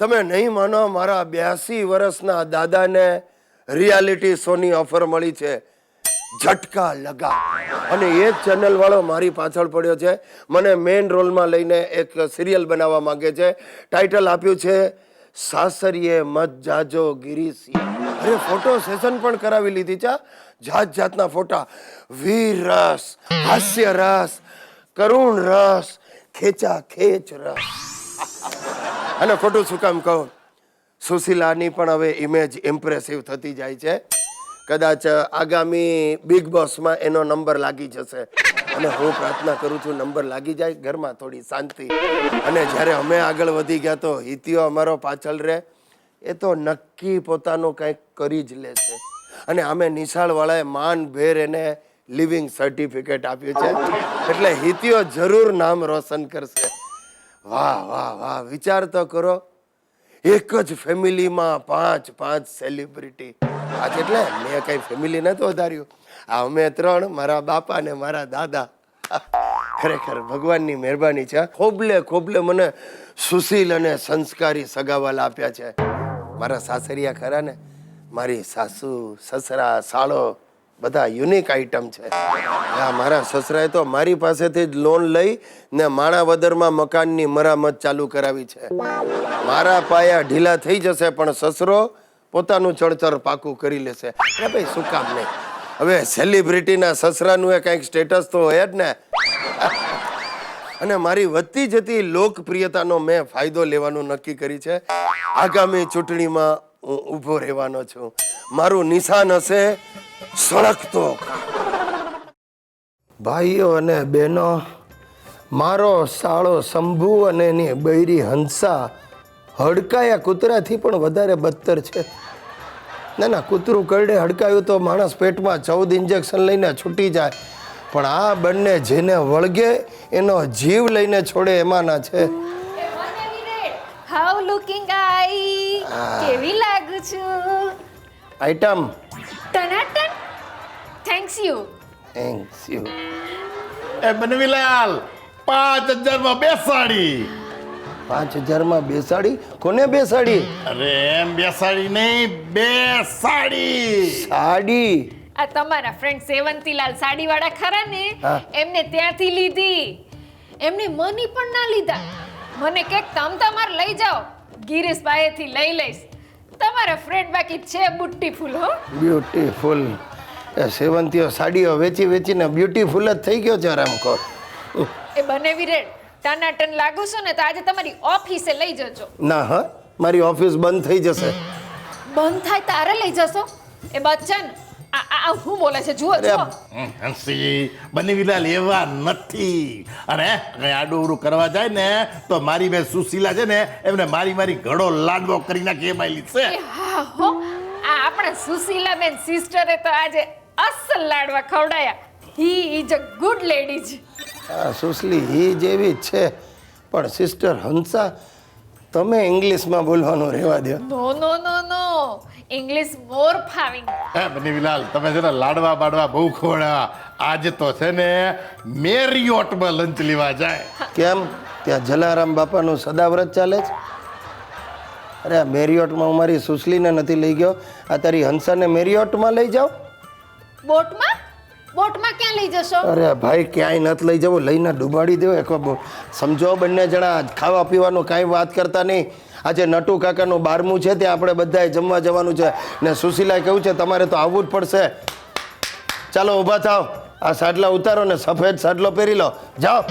તમે નહીં માનો, મારા 82 વર્ષના દાદાને રિયાલિટી શોની ઓફર મળી છે, ઝટકા લગા. અને એ જ ચેનલ વાળો મારી પાછળ પડ્યો છે. મને મેઇન રોલમાં લઈને એક સિરિયલ બનાવવા માંગે છે. ટાઇટલ આપ્યું છે સાસરીએ મત જાજો ગિરીશિયા. અરે ફોટો સેશન પણ કરાવી લીધી છે. જાત જાતના ફોટા, વીર રસ, હાસ્ય રસ, કરુણ રસ, ખેંચા ખેંચ રસ. અને ખોટું શું કામ કહું, સુશીલાની પણ હવે ઇમેજ ઇમ્પ્રેસિવ થતી જાય છે. કદાચ આગામી બિગ બોસમાં એનો નંબર લાગી જશે. અને હું પ્રાર્થના કરું છું નંબર લાગી જાય, ઘરમાં થોડી શાંતિ. અને જ્યારે અમે આગળ વધી ગયા તો હિતિયો અમારો પાછળ રહે, એ તો નક્કી પોતાનું કંઈક કરી જ લેશે. અને અમે નિશાળવાળાએ માનભેર એને લિવિંગ સર્ટિફિકેટ આપ્યું છે. એટલે હિતિયો જરૂર નામ રોશન કરશે. વાહ વાહ વાહ, વિચાર તો કરો, એક જ ફેમિલીમાં 5 સેલિબ્રિટી. આજે એટલે મેં કઈ ફેમિલી નતું વધાર્યું, આ અમે 3, મારા બાપા ને મારા દાદા. ખરેખર ભગવાનની મહેરબાની છે. ખોબલે ખોબલે મને સુશીલ અને સંસ્કારી સગાવાલા આપ્યા છે. મારા સાસરિયા ખરા ને, મારી સાસુ, સસરા, સાળો બધા યુનિક આઈટમ છે. મારા સસરાએ તો મારી પાસેથી જ લોન લઈ ને માણાવદરમાં મકાનની મરામત ચાલુ કરાવી છે. મારા પાયા ઢીલા થઈ જશે પણ સસરો પોતાનું ચણતર પાકું કરી લેશે. અરે ભાઈ શું કામ નહીં, હવે સેલિબ્રિટીના સસરાનું એ કંઈક સ્ટેટસ તો હોય જ ને. અને મારી વધતી જતી લોકપ્રિયતાનો મેં ફાયદો લેવાનું નક્કી કરી છે. આગામી ચૂંટણીમાં હું ઊભો રહેવાનો છું. મારું નિશાન હશે સળગતો. ભાઈઓ અને બહેનો, મારો સાળો શંભુ અને એની બૈરી હંસા હડકાયા કૂતરાથી પણ વધારે બદતર છે. ના ના, કૂતરું કરડે હડકાયું તો માણસ પેટમાં 14 ઇન્જેક્શન લઈને છૂટી જાય, પણ આ બંને જેને વળગે એનો જીવ લઈને છોડે એમાંના છે. હાઉ લુકિંગ આઈ, કેવી લાગુ છું? આઈટમ ટનાટન. Thanks you. Thanks you. એ બનવીલાલ, 5000 માં 2 સાડી. 5000 માં 2 સાડી? કોને 2 સાડી? અરે એમ 2 સાડી નહીં, 2 સાડી. સાડી? આ તમારા ફ્રેન્ડ સેવંતીલાલ સાડીવાળા ખરા ને, હા. એમને ત્યાંથી લીધી. એમને મની પણ ના લીધા. મને કેક તમાર લઈ જાઓ, ગિરીશ પાસેથી લઈ લઈશ. તમારા ફ્રેન્ડ બાકી છે બ્યુટીફુલ. હો, બ્યુટીફુલ. એ સેવંતીઓ સાડીઓ વેચી વેચીને બ્યુટીફુલ જ થઈ ગયો છે રામખોર. એ બનેવી રેડ ટનાટન લાગુ છો ને તો આજે તમારી ઓફિસે લઈ જજો. ના હા, મારી ઓફિસ બંધ થઈ જશે. બંધ થાય તારે લઈ જશો? એ બચ્ચન, આ હું બોલે છે જુઓ જુઓ. હંસી, બનવીલાલ એવા નથી. અને કઈ આડું કરવા જાય ને તો મારી બેન સુશીલા છે ને, એમને મારી ઘડો લાડવો કરી નાખી એમાં લીધે. એ હા હો, આ આપણા સુશીલા બેન સિસ્ટરે તો આજે અસલ લાડવા ખવડાયા. He is a good ladies. હા સુશલી હી જેવી જ છે, પણ સિસ્ટર હંસા તમે ઇંગ્લિશમાં બોલવાનું રહેવા દો. નો નો નો નો, ઇંગ્લિશ મોર ફાવિંગ. હે બનવીલાલ, તમે છે ને લાડવા બાડવા બહુ ખવડાવ્યા. આજે તો છે ને મેરિયોટમાં લંચ લેવા જાય. કેમ, ત્યાં જલારામ બાપાનું સદાવ્રત ચાલે છે? અરે આ મેરિયોટમાં હું મારી સુશલીને નથી લઈ ગયો, આ તારી હંસાને મેરિયોટમાં લઈ જાઓ. બોટમાં? બોટમાં ક્યાં લઈ જશો? અરે ભાઈ ક્યાંય નથી લઈ જવું, લઈને ડૂબાડી દેવો એક સમજો. બંને જણા ખાવા પીવાનું કાંઈ વાત કરતા નહીં. આજે નટુ કાકાનું 12મું છે, ત્યાં આપણે બધાએ જમવા જવાનું છે. ને સુશીલાએ કહ્યું છે તમારે તો આવવું જ પડશે. ચાલો ઊભા થાવ, આ સાડલા ઉતારો ને સફેદ સાડલો પહેરી લો, જાઓ.